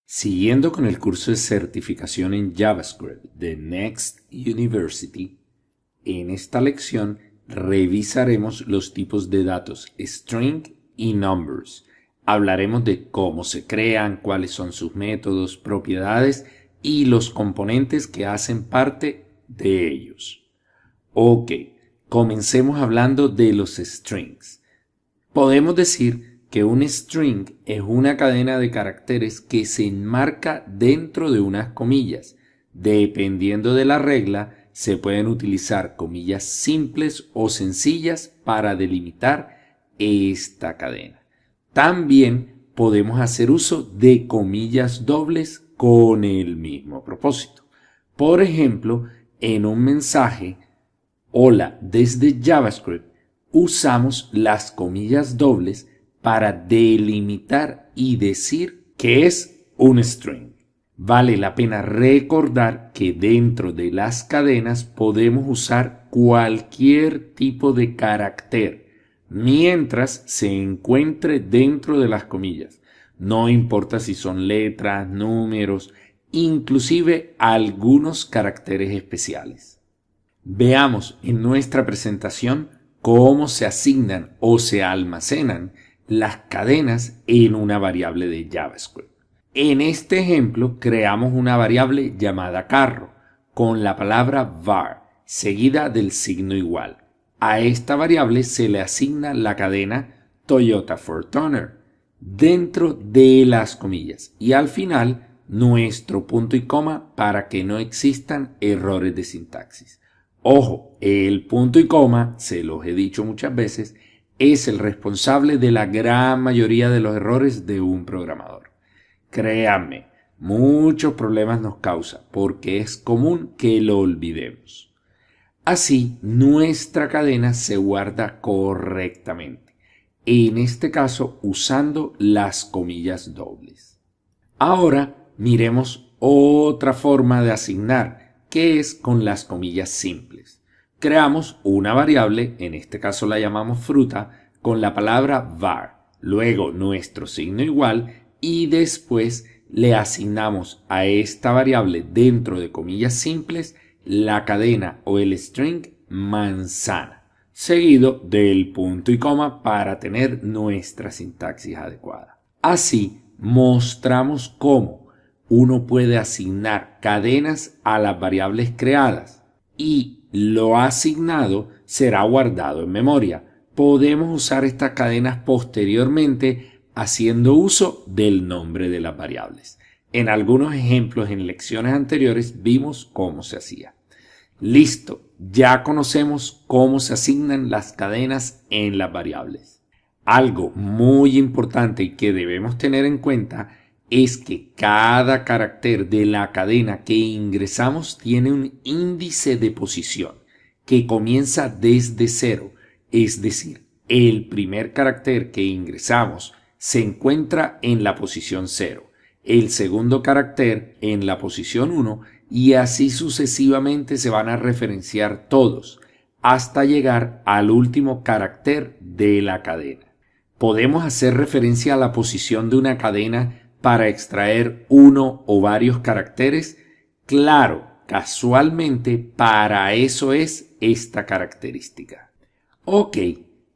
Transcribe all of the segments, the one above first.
Siguiendo con el curso de certificación en JavaScript de Next University, en esta lección revisaremos los tipos de datos string y numbers. Hablaremos de cómo se crean, cuáles son sus métodos, propiedades y los componentes que hacen parte de ellos. Ok, comencemos hablando de los strings. Podemos decir que un string es una cadena de caracteres que se enmarca dentro de unas comillas. Dependiendo de la regla, se pueden utilizar comillas simples o sencillas para delimitar esta cadena. También podemos hacer uso de comillas dobles con el mismo propósito. Por ejemplo, en un mensaje, hola desde JavaScript, usamos las comillas dobles para delimitar y decir que es un string. Vale la pena recordar que dentro de las cadenas podemos usar cualquier tipo de carácter mientras se encuentre dentro de las comillas. No importa si son letras, números, inclusive algunos caracteres especiales. Veamos en nuestra presentación cómo se asignan o se almacenan las cadenas en una variable de JavaScript. En este ejemplo creamos una variable llamada carro con la palabra var seguida del signo igual. A esta variable se le asigna la cadena Toyota Fortuner dentro de las comillas y al final nuestro punto y coma para que no existan errores de sintaxis. Ojo, el punto y coma, se los he dicho muchas veces, es el responsable de la gran mayoría de los errores de un programador. Créanme, muchos problemas nos causa porque es común que lo olvidemos. Así, nuestra cadena se guarda correctamente, en este caso usando las comillas dobles. Ahora miremos otra forma de asignar, que es con las comillas simples. Creamos una variable, en este caso la llamamos fruta, con la palabra var, luego nuestro signo igual y después le asignamos a esta variable dentro de comillas simples la cadena o el string manzana, seguido del punto y coma para tener nuestra sintaxis adecuada. Así mostramos cómo uno puede asignar cadenas a las variables creadas y lo asignado será guardado en memoria. Podemos usar estas cadenas posteriormente haciendo uso del nombre de las variables. En algunos ejemplos en lecciones anteriores vimos cómo se hacía. Listo, ya conocemos cómo se asignan las cadenas en las variables. Algo muy importante y que debemos tener en cuenta es que cada carácter de la cadena que ingresamos tiene un índice de posición que comienza desde cero, es decir, el primer carácter que ingresamos se encuentra en la posición 0, el segundo carácter en la posición 1 y así sucesivamente se van a referenciar todos hasta llegar al último carácter de la cadena. Podemos hacer referencia a la posición de una cadena para extraer uno o varios caracteres. Claro, casualmente para eso es esta característica. Ok,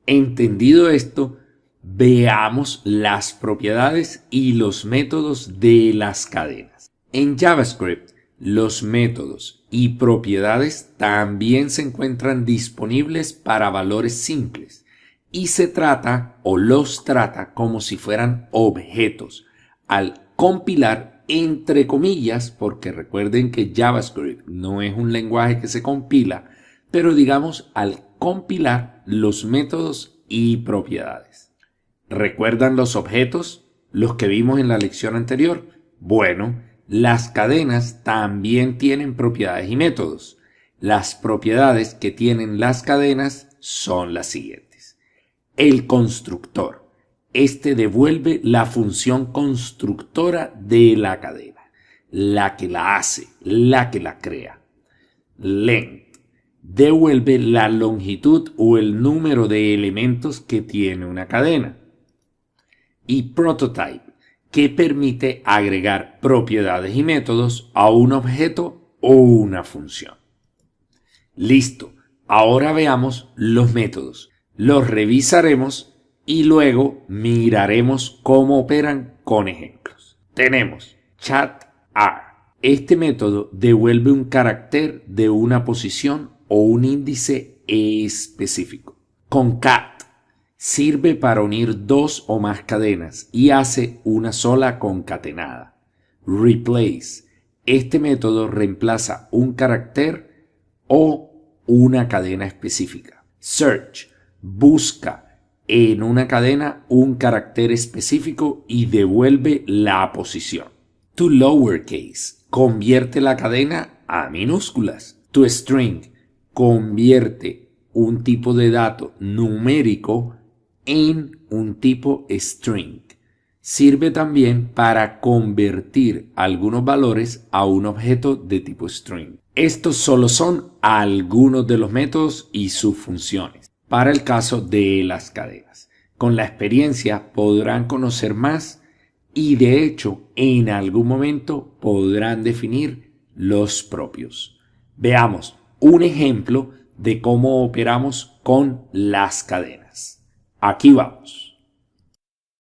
entendido esto, veamos las propiedades y los métodos de las cadenas. En JavaScript, los métodos y propiedades también se encuentran disponibles para valores simples y se trata o los trata como si fueran objetos. Al compilar entre comillas, porque recuerden que JavaScript no es un lenguaje que se compila, pero digamos al compilar los métodos y propiedades. ¿Recuerdan los objetos? Los que vimos en la lección anterior. Bueno, las cadenas también tienen propiedades y métodos. Las propiedades que tienen las cadenas son las siguientes. El constructor. Este devuelve la función constructora de la cadena, la que la hace, la que la crea. Length devuelve la longitud o el número de elementos que tiene una cadena. Y prototype que permite agregar propiedades y métodos a un objeto o una función. Listo, ahora veamos los métodos. Los revisaremos y luego miraremos cómo operan con ejemplos. Tenemos chatr. Este método devuelve un carácter de una posición o un índice específico. Concat sirve para unir dos o más cadenas y hace una sola concatenada. Replace. Este método reemplaza un carácter o una cadena específica. Search. Busca en una cadena un carácter específico y devuelve la posición. To lowercase. Convierte la cadena a minúsculas. To string. Convierte un tipo de dato numérico en un tipo string. Sirve también para convertir algunos valores a un objeto de tipo string. Estos solo son algunos de los métodos y sus funciones para el caso de las cadenas. Con la experiencia podrán conocer más y de hecho en algún momento podrán definir los propios. Veamos un ejemplo de cómo operamos con las cadenas. Aquí vamos.